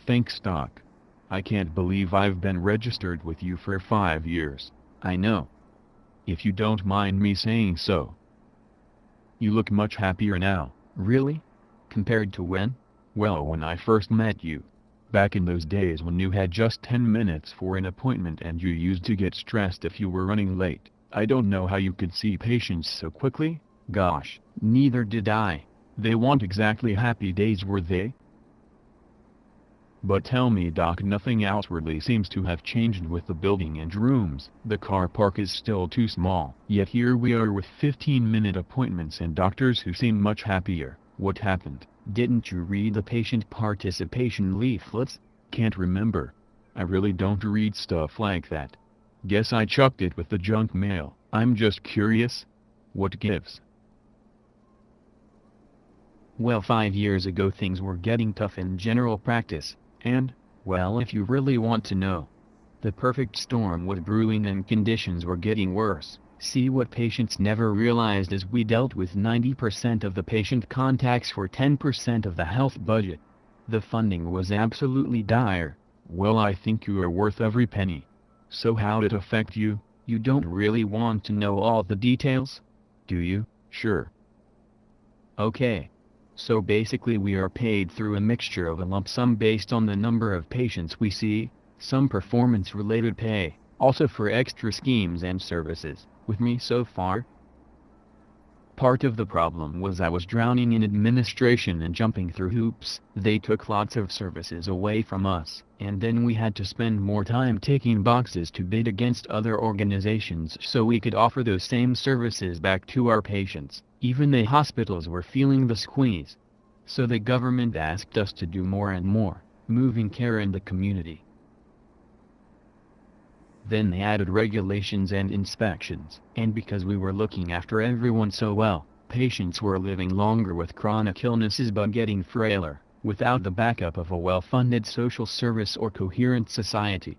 Thanks, Doc. I can't believe I've been registered with you for 5 years. I know. If you don't mind me saying so. You look much happier now. Really? Compared to when? Well, when I first met you. Back in those days when you had just 10 minutes for an appointment and you used to get stressed if you were running late. I don't know how you could see patients so quickly. Gosh, neither did I. They weren't exactly happy days, were they? But tell me, Doc, nothing outwardly seems to have changed with the building and rooms. The car park is still too small. Yet here we are with 15-minute appointments and doctors who seem much happier. What happened? Didn't you read the patient participation leaflets? Can't remember. I really don't read stuff like that. Guess I chucked it with the junk mail. I'm just curious. What gives? Well, 5 years ago things were getting tough in general practice. And, well, if you really want to know, the perfect storm was brewing and conditions were getting worse. See, what patients never realized is we dealt with 90% of the patient contacts for 10% of the health budget. The funding was absolutely dire. Well, I think you are worth every penny. So how'd it affect you? You don't really want to know all the details, do you? Sure. Okay. So basically we are paid through a mixture of a lump sum based on the number of patients we see, some performance-related pay, also for extra schemes and services. With me so far? Part of the problem was I was drowning in administration and jumping through hoops. They took lots of services away from us, and then we had to spend more time taking boxes to bid against other organizations so we could offer those same services back to our patients. Even the hospitals were feeling the squeeze. So the government asked us to do more and more, moving care in the community. Then they added regulations and inspections, and because we were looking after everyone so well, patients were living longer with chronic illnesses but getting frailer, without the backup of a well-funded social service or coherent society.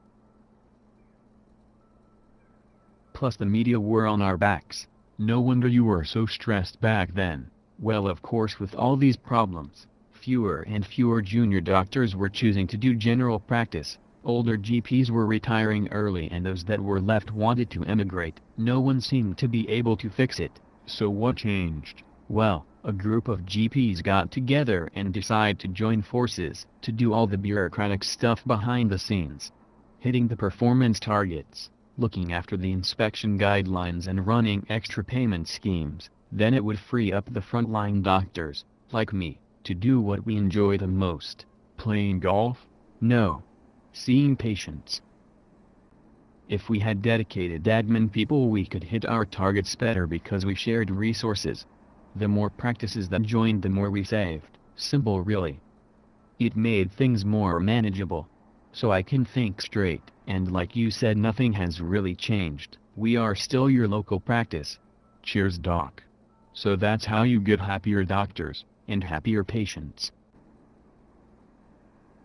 Plus the media were on our backs. No wonder you were so stressed back then. Well, of course, with all these problems, fewer and fewer junior doctors were choosing to do general practice. Older GPs were retiring early and those that were left wanted to emigrate. No one seemed to be able to fix it. So what changed? Well, a group of GPs got together and decided to join forces to do all the bureaucratic stuff behind the scenes. Hitting the performance targets, looking after the inspection guidelines and running extra payment schemes. Then it would free up the frontline doctors, like me, to do what we enjoy the most. Playing golf? No. Seeing patients. If we had dedicated admin people, we could hit our targets better because we shared resources. The more practices that joined, the more we saved. Simple, really. It made things more manageable. So I can think straight, and like you said, nothing has really changed. We are still your local practice. Cheers, Doc. So that's how you get happier doctors, and happier patients.